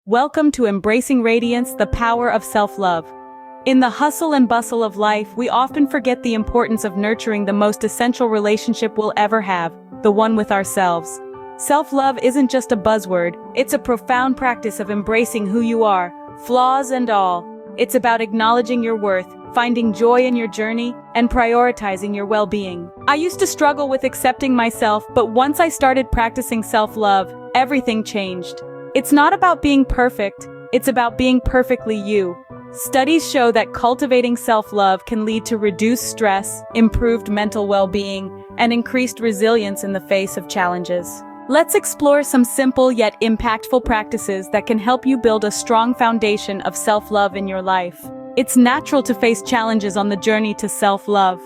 Welcome to Embracing Radiance, the power of self-love. In the hustle and bustle of life, we often forget the importance of nurturing the most essential relationship we'll ever have, the one with ourselves. Self-love isn't just a buzzword, it's a profound practice of embracing who you are, flaws and all. It's about acknowledging your worth, finding joy in your journey, and prioritizing your well-being. I used to struggle with accepting myself, but once I started practicing self-love, everything changed. It's not about being perfect, it's about being perfectly you. Studies show that cultivating self-love can lead to reduced stress, improved mental well-being, and increased resilience in the face of challenges. Let's explore some simple yet impactful practices that can help you build a strong foundation of self-love in your life. It's natural to face challenges on the journey to self-love.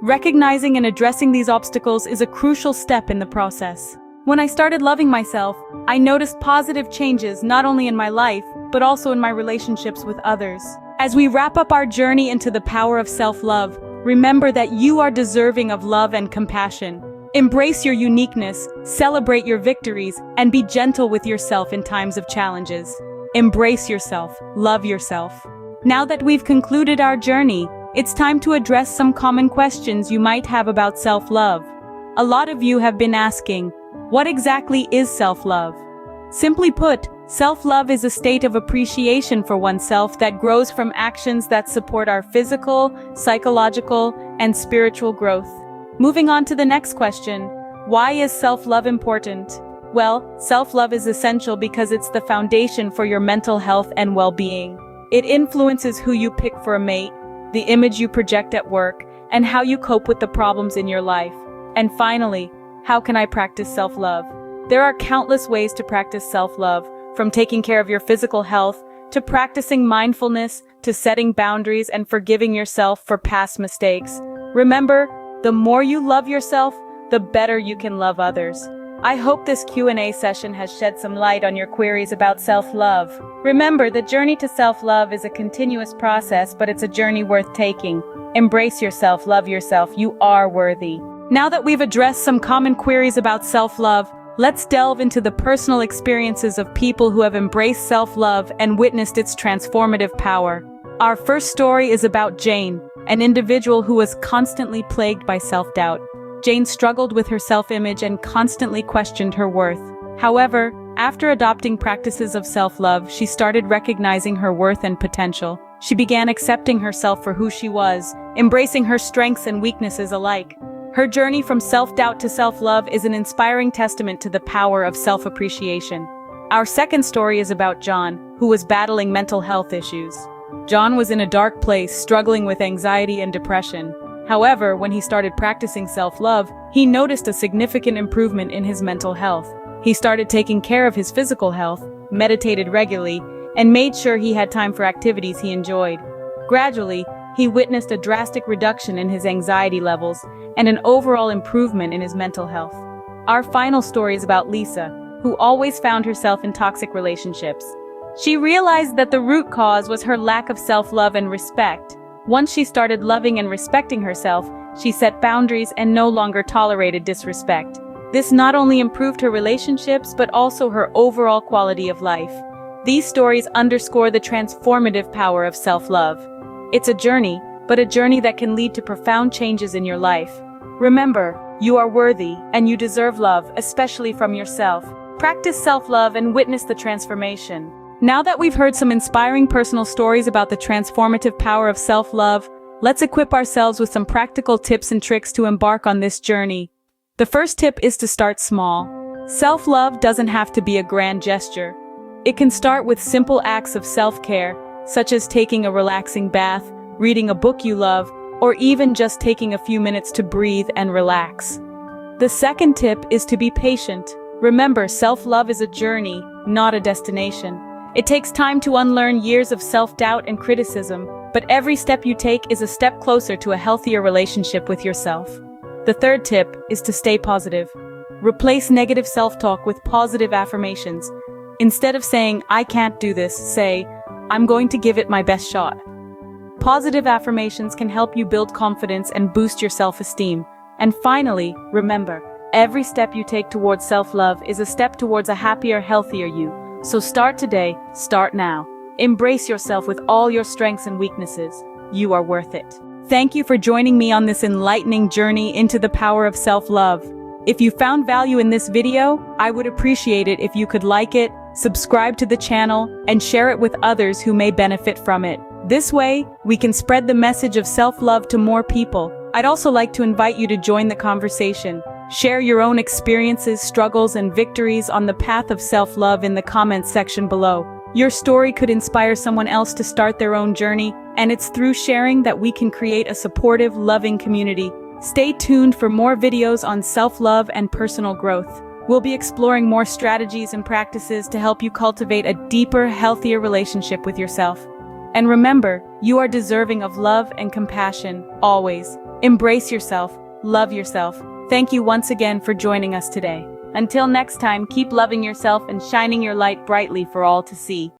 Recognizing and addressing these obstacles is a crucial step in the process. When I started loving myself, I noticed positive changes not only in my life, but also in my relationships with others. As we wrap up our journey into the power of self-love, remember that you are deserving of love and compassion. Embrace your uniqueness, celebrate your victories, and be gentle with yourself in times of challenges. Embrace yourself, love yourself. Now that we've concluded our journey, it's time to address some common questions you might have about self-love. A lot of you have been asking, what exactly is self-love? Simply put, self-love is a state of appreciation for oneself that grows from actions that support our physical, psychological, and spiritual growth. Moving on to the next question, why is self-love important? Well, self-love is essential because it's the foundation for your mental health and well-being. It influences who you pick for a mate, the image you project at work, and how you cope with the problems in your life. And finally, how can I practice self-love? There are countless ways to practice self-love, from taking care of your physical health, to practicing mindfulness, to setting boundaries and forgiving yourself for past mistakes. Remember, the more you love yourself, the better you can love others. I hope this Q&A session has shed some light on your queries about self-love. Remember, the journey to self-love is a continuous process, but it's a journey worth taking. Embrace yourself, love yourself, you are worthy. Now that we've addressed some common queries about self-love, let's delve into the personal experiences of people who have embraced self-love and witnessed its transformative power. Our first story is about Jane, an individual who was constantly plagued by self-doubt. Jane struggled with her self-image and constantly questioned her worth. However, after adopting practices of self-love, she started recognizing her worth and potential. She began accepting herself for who she was, embracing her strengths and weaknesses alike. Her journey from self-doubt to self-love is an inspiring testament to the power of self-appreciation. Our second story is about John, who was battling mental health issues. John was in a dark place, struggling with anxiety and depression. However, when he started practicing self-love, he noticed a significant improvement in his mental health. He started taking care of his physical health, meditated regularly, and made sure he had time for activities he enjoyed. Gradually, he witnessed a drastic reduction in his anxiety levels and an overall improvement in his mental health. Our final story is about Lisa, who always found herself in toxic relationships. She realized that the root cause was her lack of self-love and respect. Once she started loving and respecting herself, she set boundaries and no longer tolerated disrespect. This not only improved her relationships, but also her overall quality of life. These stories underscore the transformative power of self-love. It's a journey, but a journey that can lead to profound changes in your life. Remember, you are worthy, and you deserve love, especially from yourself. Practice self-love and witness the transformation. Now that we've heard some inspiring personal stories about the transformative power of self-love, let's equip ourselves with some practical tips and tricks to embark on this journey. The first tip is to start small. Self-love doesn't have to be a grand gesture. It can start with simple acts of self-care, such as taking a relaxing bath, reading a book you love, or even just taking a few minutes to breathe and relax. The second tip is to be patient. Remember, self-love is a journey, not a destination. It takes time to unlearn years of self-doubt and criticism, but every step you take is a step closer to a healthier relationship with yourself. The third tip is to stay positive. Replace negative self-talk with positive affirmations. Instead of saying, "I can't do this," say, "I'm going to give it my best shot." Positive affirmations can help you build confidence and boost your self-esteem. And finally, remember, every step you take towards self-love is a step towards a happier, healthier you. So start today, start now. Embrace yourself with all your strengths and weaknesses. You are worth it. Thank you for joining me on this enlightening journey into the power of self-love. If you found value in this video, I would appreciate it if you could like it, subscribe to the channel, and share it with others who may benefit from it. This way, we can spread the message of self-love to more people. I'd also like to invite you to join the conversation. Share your own experiences, struggles, and victories on the path of self-love in the comments section below. Your story could inspire someone else to start their own journey, and it's through sharing that we can create a supportive, loving community. Stay tuned for more videos on self-love and personal growth. We'll be exploring more strategies and practices to help you cultivate a deeper, healthier relationship with yourself. And remember, you are deserving of love and compassion, always. Embrace yourself, love yourself. Thank you once again for joining us today. Until next time, keep loving yourself and shining your light brightly for all to see.